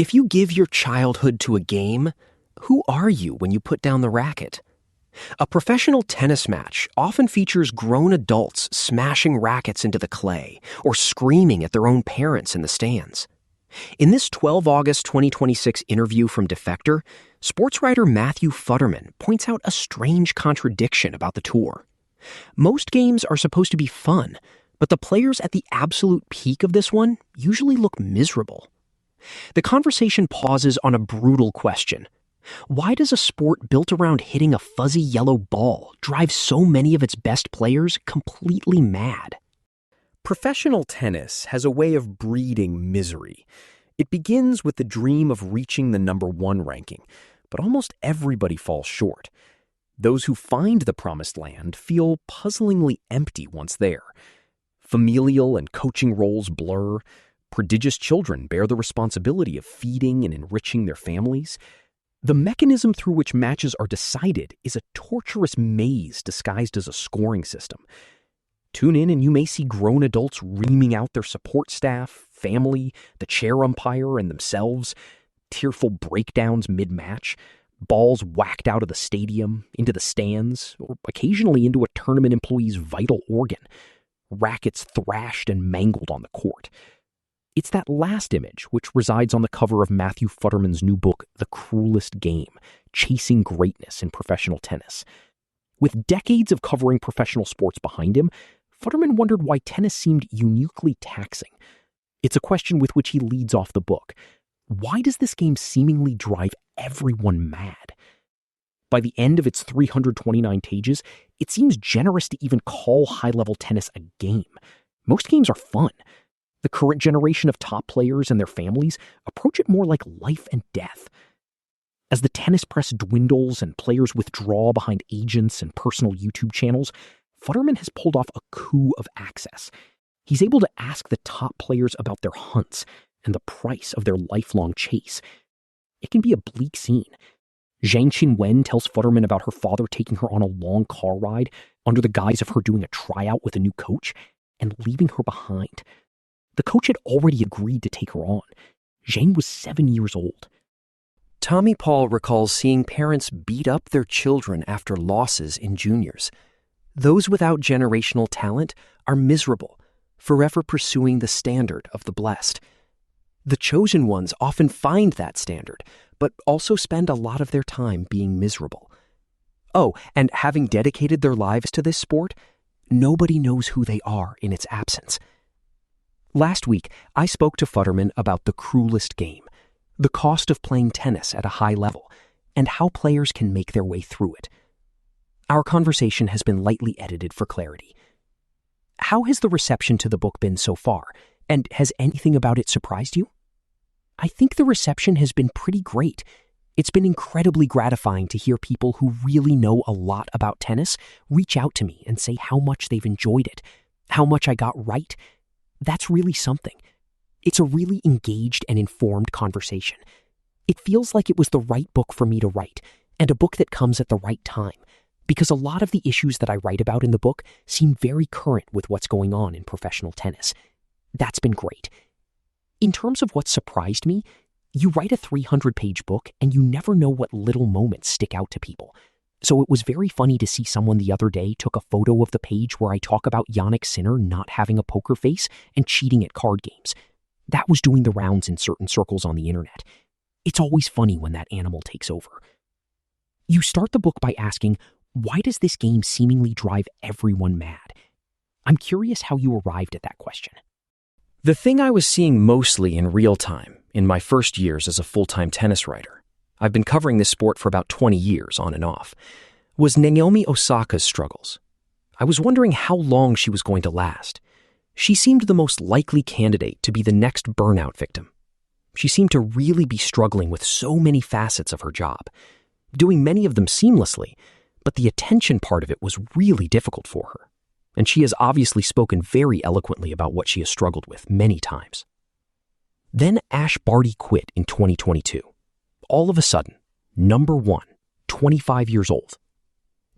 If you give your childhood to a game, who are you when you put down the racket? A professional tennis match often features grown adults smashing rackets into the clay or screaming at their own parents in the stands. In this 12 August 2026 interview from Defector, sports writer Matthew Futterman points out a strange contradiction about the tour. Most games are supposed to be fun, but the players at the absolute peak of this one usually look miserable. The conversation pauses on a brutal question. Why does a sport built around hitting a fuzzy yellow ball drive so many of its best players completely mad? Professional tennis has a way of breeding misery. It begins with the dream of reaching the number one ranking, but almost everybody falls short. Those who find the promised land feel puzzlingly empty once there. Familial and coaching roles blur. Prodigious children bear the responsibility of feeding and enriching their families. The mechanism through which matches are decided is a torturous maze disguised as a scoring system. Tune in and you may see grown adults reaming out their support staff, family, the chair umpire, and themselves, tearful breakdowns mid-match, balls whacked out of the stadium, into the stands, or occasionally into a tournament employee's vital organ, rackets thrashed and mangled on the court. It's that last image which resides on the cover of Matthew Futterman's new book, The Cruelest Game, Chasing Greatness in Professional Tennis. With decades of covering professional sports behind him, Futterman wondered why tennis seemed uniquely taxing. It's a question with which he leads off the book. Why does this game seemingly drive everyone mad? By the end of its 329 pages, it seems generous to even call high-level tennis a game. Most games are fun. The current generation of top players and their families approach it more like life and death. As the tennis press dwindles and players withdraw behind agents and personal YouTube channels, Futterman has pulled off a coup of access. He's able to ask the top players about their hunts and the price of their lifelong chase. It can be a bleak scene. Zhang Qinwen tells Futterman about her father taking her on a long car ride under the guise of her doing a tryout with a new coach and leaving her behind. The coach had already agreed to take her on. Zhang was 7 years old. Tommy Paul recalls seeing parents beat up their children after losses in juniors. Those without generational talent are miserable, forever pursuing the standard of the blessed. The chosen ones often find that standard, but also spend a lot of their time being miserable. Oh, and having dedicated their lives to this sport, nobody knows who they are in its absence. Last week, I spoke to Futterman about the cruelest game, the cost of playing tennis at a high level, and how players can make their way through it. Our conversation has been lightly edited for clarity. How has the reception to the book been so far, and has anything about it surprised you? I think the reception has been pretty great. It's been incredibly gratifying to hear people who really know a lot about tennis reach out to me and say how much they've enjoyed it, how much I got right. That's really something. It's a really engaged and informed conversation. It feels like it was the right book for me to write, and a book that comes at the right time, because a lot of the issues that I write about in the book seem very current with what's going on in professional tennis. That's been great. In terms of what surprised me, you write a 300-page book and you never know what little moments stick out to people. So it was very funny to see someone the other day took a photo of the page where I talk about Jannik Sinner not having a poker face and cheating at card games. That was doing the rounds in certain circles on the internet. It's always funny when that animal takes over. You start the book by asking, why does this game seemingly drive everyone mad? I'm curious how you arrived at that question. The thing I was seeing mostly in real time in my first years as a full-time tennis writer, I've been covering this sport for about 20 years on and off, was Naomi Osaka's struggles. I was wondering how long she was going to last. She seemed the most likely candidate to be the next burnout victim. She seemed to really be struggling with so many facets of her job, doing many of them seamlessly, but the attention part of it was really difficult for her. And she has obviously spoken very eloquently about what she has struggled with many times. Then Ash Barty quit in 2022. All of a sudden, number one, 25 years old.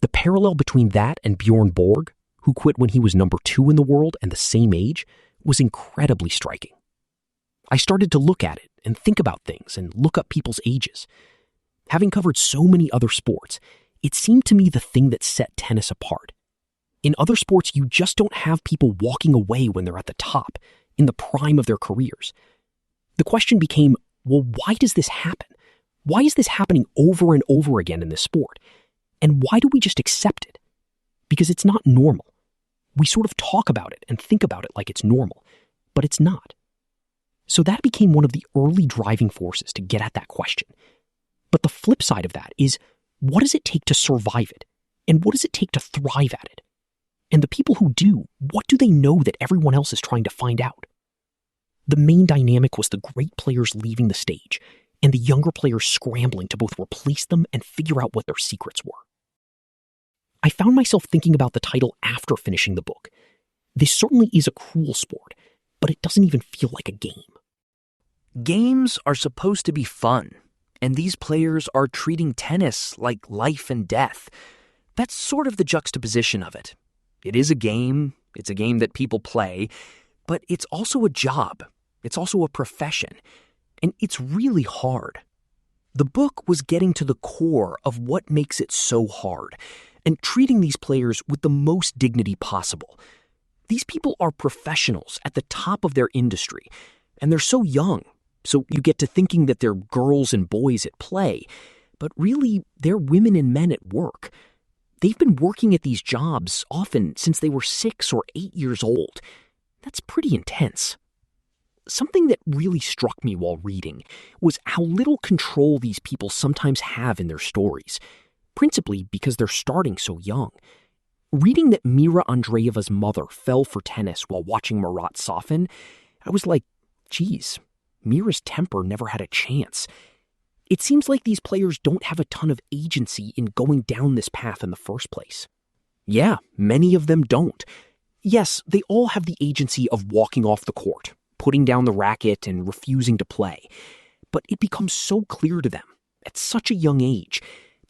The parallel between that and Bjorn Borg, who quit when he was number 2 in the world and the same age, was incredibly striking. I started to look at it and think about things and look up people's ages. Having covered so many other sports, it seemed to me the thing that set tennis apart. In other sports, you just don't have people walking away when they're at the top, in the prime of their careers. The question became, well, why does this happen? Why is this happening over and over again in this sport? And why do we just accept it? Because it's not normal. We sort of talk about it and think about it like it's normal, but it's not. So that became one of the early driving forces to get at that question. But the flip side of that is, what does it take to survive it? And what does it take to thrive at it? And the people who do, what do they know that everyone else is trying to find out? The main dynamic was the great players leaving the stage and the younger players scrambling to both replace them and figure out what their secrets were. I found myself thinking about the title after finishing the book. This certainly is a cruel sport, but it doesn't even feel like a game. Games are supposed to be fun, and these players are treating tennis like life and death. That's sort of the juxtaposition of it. It is a game, it's a game that people play, but it's also a job. It's also a profession, and it's really hard. The book was getting to the core of what makes it so hard, and treating these players with the most dignity possible. These people are professionals at the top of their industry, and they're so young, so you get to thinking that they're girls and boys at play, but really they're women and men at work. They've been working at these jobs often since they were 6 or 8 years old. That's pretty intense. Something that really struck me while reading was how little control these people sometimes have in their stories, principally because they're starting so young. Reading that Mira Andreeva's mother fell for tennis while watching Marat soften, I was like, geez, Mira's temper never had a chance. It seems like these players don't have a ton of agency in going down this path in the first place. Yeah, many of them don't. Yes, they all have the agency of walking off the court, putting down the racket and refusing to play. But it becomes so clear to them, at such a young age,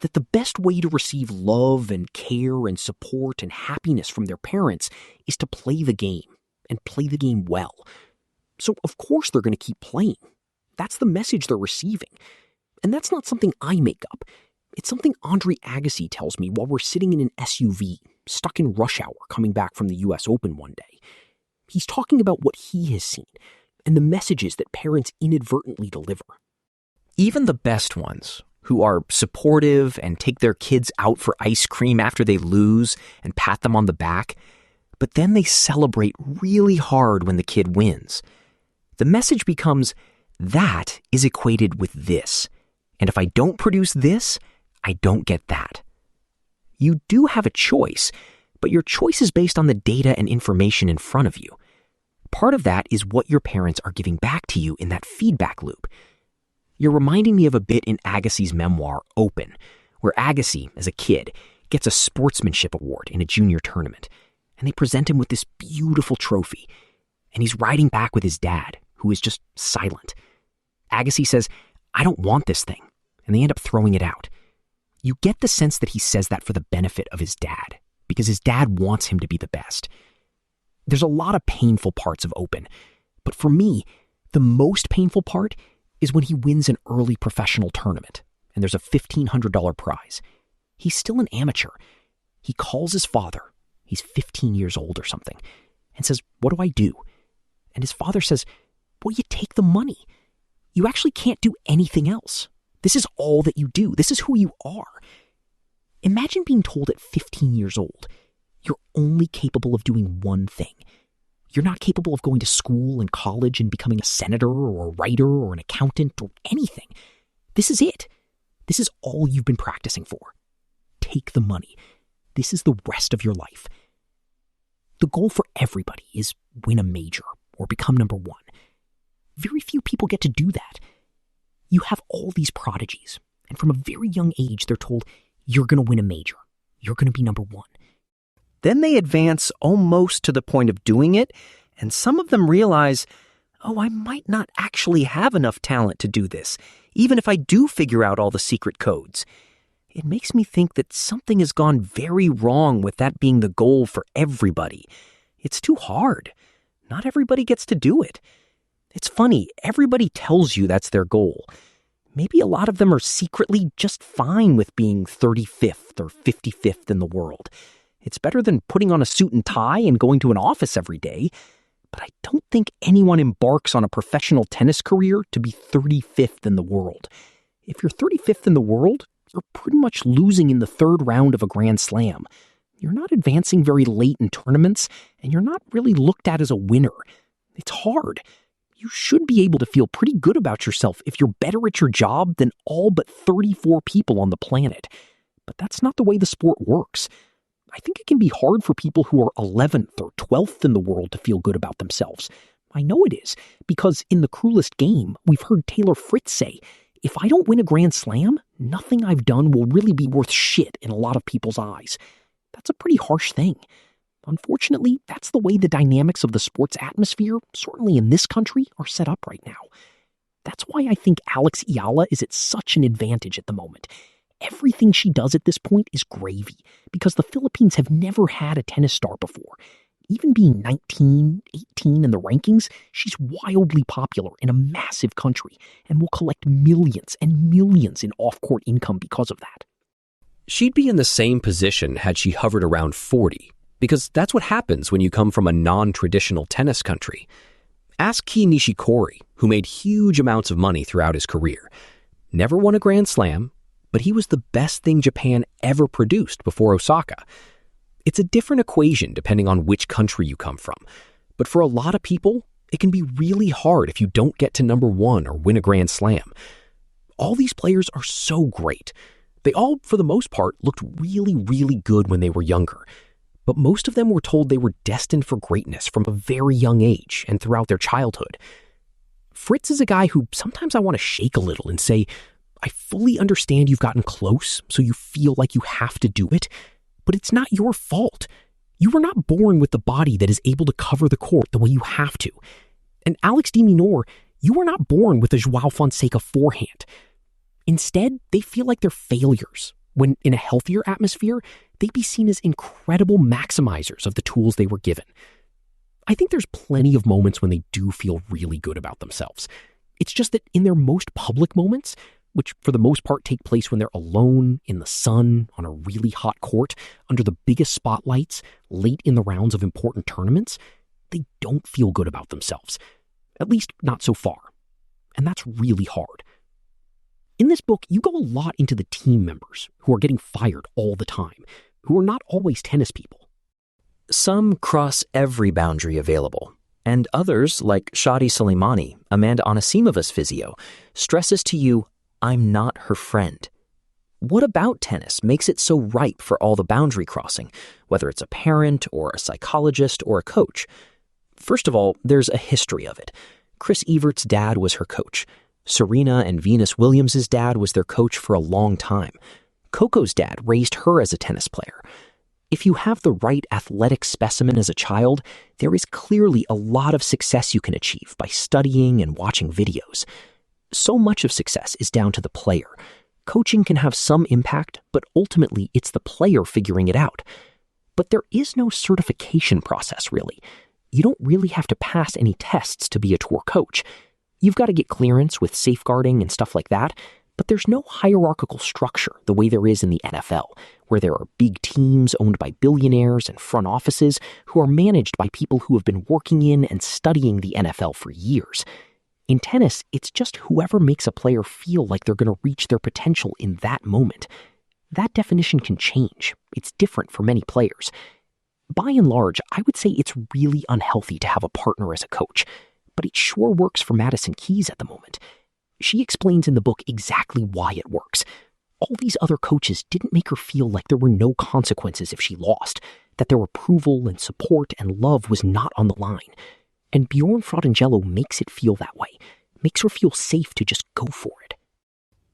that the best way to receive love and care and support and happiness from their parents is to play the game, and play the game well. So of course they're going to keep playing. That's the message they're receiving. And that's not something I make up. It's something Andre Agassi tells me while we're sitting in an SUV, stuck in rush hour coming back from the US Open one day. He's talking about what he has seen and the messages that parents inadvertently deliver. Even the best ones, who are supportive and take their kids out for ice cream after they lose and pat them on the back, but then they celebrate really hard when the kid wins. The message becomes, that is equated with this. And if I don't produce this, I don't get that. You do have a choice, but your choice is based on the data and information in front of you. Part of that is what your parents are giving back to you in that feedback loop. You're reminding me of a bit in Agassi's memoir, Open, where Agassi, as a kid, gets a sportsmanship award in a junior tournament, and they present him with this beautiful trophy, and he's riding back with his dad, who is just silent. Agassi says, I don't want this thing, and they end up throwing it out. You get the sense that he says that for the benefit of his dad, because his dad wants him to be the best. There's a lot of painful parts of Open, but for me, the most painful part is when he wins an early professional tournament, and there's a $1,500 prize. He's still an amateur. He calls his father, he's 15 years old or something, and says, what do I do? And his father says, well, you take the money. You actually can't do anything else. This is all that you do. This is who you are. Imagine being told at 15 years old, you're only capable of doing one thing. You're not capable of going to school and college and becoming a senator or a writer or an accountant or anything. This is it. This is all you've been practicing for. Take the money. This is the rest of your life. The goal for everybody is win a major or become number one. Very few people get to do that. You have all these prodigies, and from a very young age, they're told, you're going to win a major. You're going to be number one. Then they advance almost to the point of doing it, and some of them realize, oh, I might not actually have enough talent to do this, even if I do figure out all the secret codes. It makes me think that something has gone very wrong with that being the goal for everybody. It's too hard. Not everybody gets to do it. It's funny, everybody tells you that's their goal. Maybe a lot of them are secretly just fine with being 35th or 55th in the world. It's better than putting on a suit and tie and going to an office every day. But I don't think anyone embarks on a professional tennis career to be 35th in the world. If you're 35th in the world, you're pretty much losing in the third round of a Grand Slam. You're not advancing very late in tournaments, and you're not really looked at as a winner. It's hard. You should be able to feel pretty good about yourself if you're better at your job than all but 34 people on the planet. But that's not the way the sport works. I think it can be hard for people who are 11th or 12th in the world to feel good about themselves. I know it is, because in the Cruelest game, we've heard Taylor Fritz say, if I don't win a Grand Slam, nothing I've done will really be worth shit in a lot of people's eyes. That's a pretty harsh thing. Unfortunately, that's the way the dynamics of the sports atmosphere, certainly in this country, are set up right now. That's why I think Alex Ayala is at such an advantage at the moment. Everything she does at this point is gravy, because the Philippines have never had a tennis star before. Even being 19, 18 in the rankings, she's wildly popular in a massive country and will collect millions and millions in off-court income because of that. She'd be in the same position had she hovered around 40, because that's what happens when you come from a non-traditional tennis country. Ask Kei Nishikori, who made huge amounts of money throughout his career. Never won a Grand Slam, but he was the best thing Japan ever produced before Osaka. It's a different equation depending on which country you come from. But for a lot of people, it can be really hard if you don't get to number one or win a Grand Slam. All these players are so great. They all, for the most part, looked really, really good when they were younger. But most of them were told they were destined for greatness from a very young age and throughout their childhood. Fritz is a guy who sometimes I want to shake a little and say, I fully understand you've gotten close, so you feel like you have to do it, but it's not your fault. You were not born with the body that is able to cover the court the way you have to. And Alex de Minaur, you were not born with a Joao Fonseca forehand. Instead, they feel like they're failures, when in a healthier atmosphere, they'd be seen as incredible maximizers of the tools they were given. I think there's plenty of moments when they do feel really good about themselves. It's just that in their most public moments, which for the most part take place when they're alone, in the sun, on a really hot court, under the biggest spotlights, late in the rounds of important tournaments, they don't feel good about themselves. At least not so far. And that's really hard. In this book, you go a lot into the team members who are getting fired all the time, who are not always tennis people. Some cross every boundary available, and others, like Shadi Soleimani, Amanda Anasimova's physio, stresses to you, I'm not her friend. What about tennis makes it so ripe for all the boundary crossing, whether it's a parent or a psychologist or a coach? First of all, there's a history of it. Chris Evert's dad was her coach. Serena and Venus Williams' dad was their coach for a long time. Coco's dad raised her as a tennis player. If you have the right athletic specimen as a child, there is clearly a lot of success you can achieve by studying and watching videos. So much of success is down to the player. Coaching can have some impact, but ultimately it's the player figuring it out. But there is no certification process, really. You don't really have to pass any tests to be a tour coach. You've got to get clearance with safeguarding and stuff like that, but there's no hierarchical structure the way there is in the NFL, where there are big teams owned by billionaires and front offices who are managed by people who have been working in and studying the NFL for years. In tennis, it's just whoever makes a player feel like they're going to reach their potential in that moment. That definition can change. It's different for many players. By and large, I would say it's really unhealthy to have a partner as a coach, but it sure works for Madison Keys at the moment. She explains in the book exactly why it works. All these other coaches didn't make her feel like there were no consequences if she lost, that their approval and support and love was not on the line. And Bjorn Frotangelo makes it feel that way, makes her feel safe to just go for it.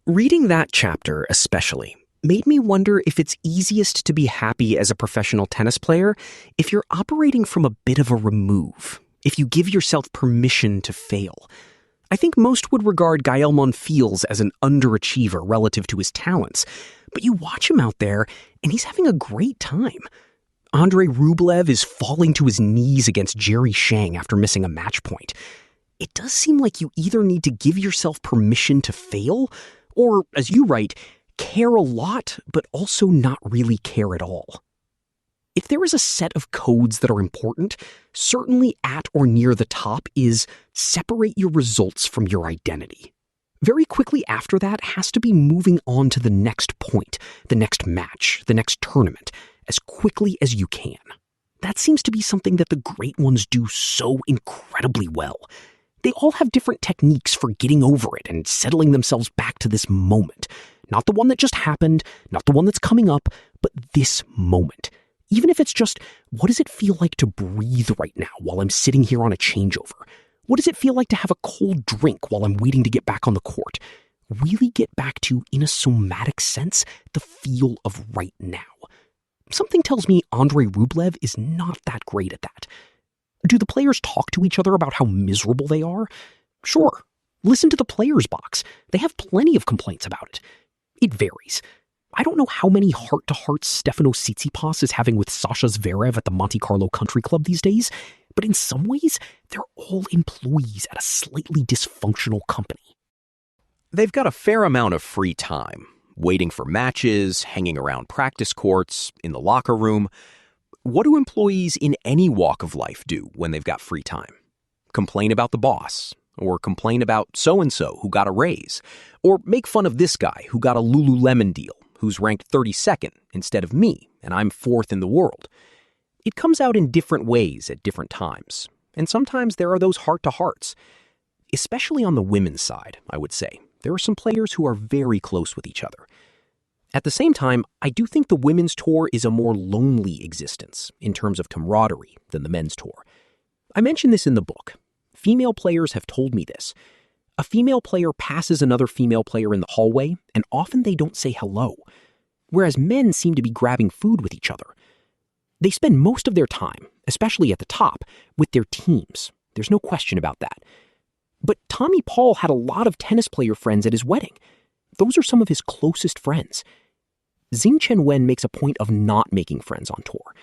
Reading that chapter especially made me wonder if it's easiest to be happy as a professional tennis player if you're operating from a bit of a remove, if you give yourself permission to fail. I think most would regard Gael Monfils as an underachiever relative to his talents, but you watch him out there and he's having a great time. Andrei Rublev is falling to his knees against Jerry Shang after missing a match point. it does seem like you either need to give yourself permission to fail, or, as you write, care a lot, but also not really care at all. If there is a set of codes that are important, certainly at or near the top is separate your results from your identity. Very quickly after that has to be moving on to the next point, the next match, the next tournament, as quickly as you can. That seems to be something that the great ones do so incredibly well. They all have different techniques for getting over it and settling themselves back to this moment. Not the one that just happened, not the one that's coming up, but this moment. Even if it's just, what does it feel like to breathe right now while I'm sitting here on a changeover? What does it feel like to have a cold drink while I'm waiting to get back on the court? Really get back to, in a somatic sense, the feel of right now. Something tells me Andrei Rublev is not that great at that. Do the players talk to each other about how miserable they are? Sure. Listen to the players' box. They have plenty of complaints about it. It varies. I don't know how many heart-to-hearts Stefano Tsitsipas is having with Sasha Zverev at the Monte Carlo Country Club these days, but in some ways, they're all employees at a slightly dysfunctional company. They've got a fair amount of free time, waiting for matches, hanging around practice courts, in the locker room. What do employees in any walk of life do when they've got free time? Complain about the boss, or complain about so-and-so who got a raise, or make fun of this guy who got a Lululemon deal, who's ranked 32nd instead of me, and I'm 4th in the world. It comes out in different ways at different times, and sometimes there are those heart-to-hearts. Especially on the women's side, I would say. There are some players who are very close with each other. At the same time, I do think the women's tour is a more lonely existence in terms of camaraderie than the men's tour. I mentioned this in the book. Female players have told me this. A female player passes another female player in the hallway, and often they don't say hello, whereas men seem to be grabbing food with each other. They spend most of their time, especially at the top, with their teams. There's no question about that. But Tommy Paul had a lot of tennis player friends at his wedding. Those are some of his closest friends. Xing Chen-Wen makes a point of not making friends on tour.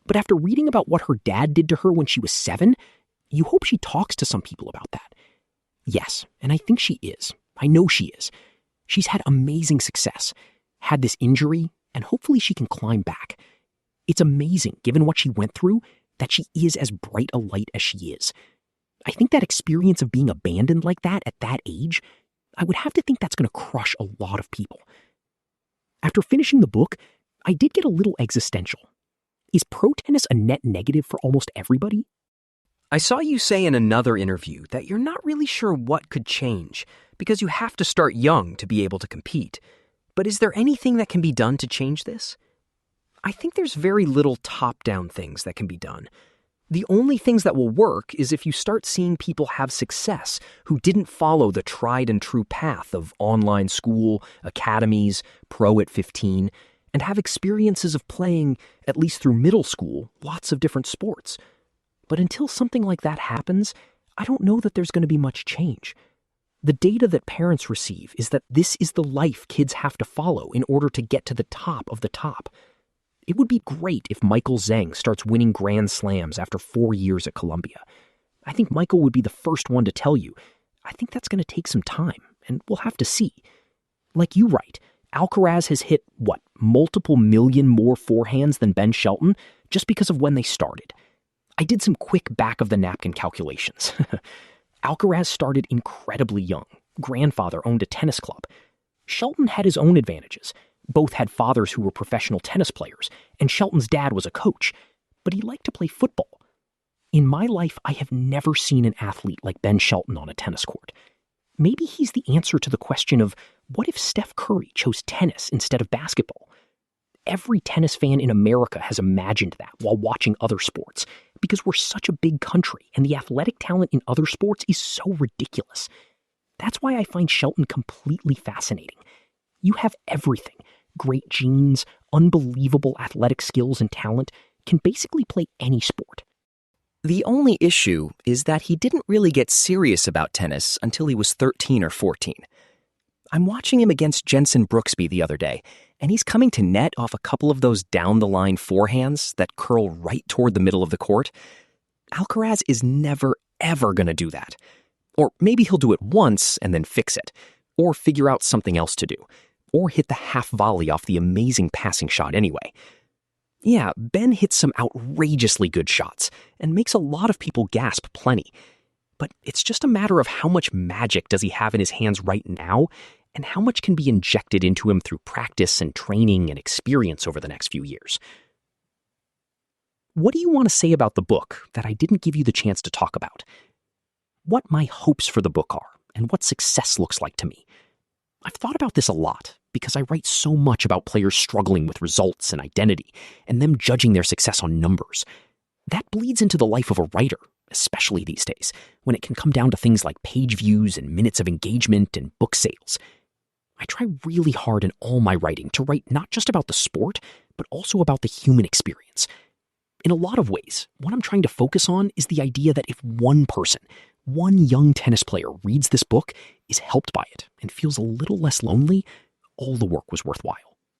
But after reading about what her dad did to her when she was 7, you hope she talks to some people about that. Yes, and I think she is. I know she is. She's had amazing success, had this injury, and hopefully she can climb back. It's amazing, given what she went through, that she is as bright a light as she is. I think that experience of being abandoned like that at that age, I would have to think that's going to crush a lot of people. After finishing the book, I did get a little existential. Is pro tennis a net negative for almost everybody? I saw you say in another interview that you're not really sure what could change, because you have to start young to be able to compete. But is there anything that can be done to change this? I think there's very little top-down things that can be done. The only things that will work is if you start seeing people have success who didn't follow the tried and true path of online school, academies, pro at 15, and have experiences of playing, at least through middle school, lots of different sports. But until something like that happens, I don't know that there's going to be much change. The data that parents receive is that this is the life kids have to follow in order to get to the top of the top. It would be great if Michael Zhang starts winning Grand Slams after 4 years at Columbia. I think Michael would be the first one to tell you, I think that's going to take some time, and we'll have to see. Like you write, Alcaraz has hit, multiple million more forehands than Ben Shelton just because of when they started. I did some quick back-of-the-napkin calculations. Alcaraz started incredibly young. Grandfather owned a tennis club. Shelton had his own advantages. Both had fathers who were professional tennis players, and Shelton's dad was a coach, but he liked to play football. In my life, I have never seen an athlete like Ben Shelton on a tennis court. Maybe he's the answer to the question of, what if Steph Curry chose tennis instead of basketball? Every tennis fan in America has imagined that while watching other sports, because we're such a big country, and the athletic talent in other sports is so ridiculous. That's why I find Shelton completely fascinating. You have everything. Great genes, unbelievable athletic skills and talent, can basically play any sport. The only issue is that he didn't really get serious about tennis until he was 13 or 14. I'm watching him against Jensen Brooksby the other day, and he's coming to net off a couple of those down-the-line forehands that curl right toward the middle of the court. Alcaraz is never, ever going to do that. Or maybe he'll do it once and then fix it, or figure out something else to do, or hit the half volley off the amazing passing shot anyway. Yeah, Ben hits some outrageously good shots and makes a lot of people gasp plenty. But it's just a matter of how much magic does he have in his hands right now, and how much can be injected into him through practice and training and experience over the next few years. What do you want to say about the book that I didn't give you the chance to talk about? What my hopes for the book are, and what success looks like to me. I've thought about this a lot because I write so much about players struggling with results and identity, and them judging their success on numbers. That bleeds into the life of a writer, especially these days, when it can come down to things like page views and minutes of engagement and book sales. I try really hard in all my writing to write not just about the sport, but also about the human experience. In a lot of ways, what I'm trying to focus on is the idea that if one person, one young tennis player reads this book, is helped by it, and feels a little less lonely, all the work was worthwhile.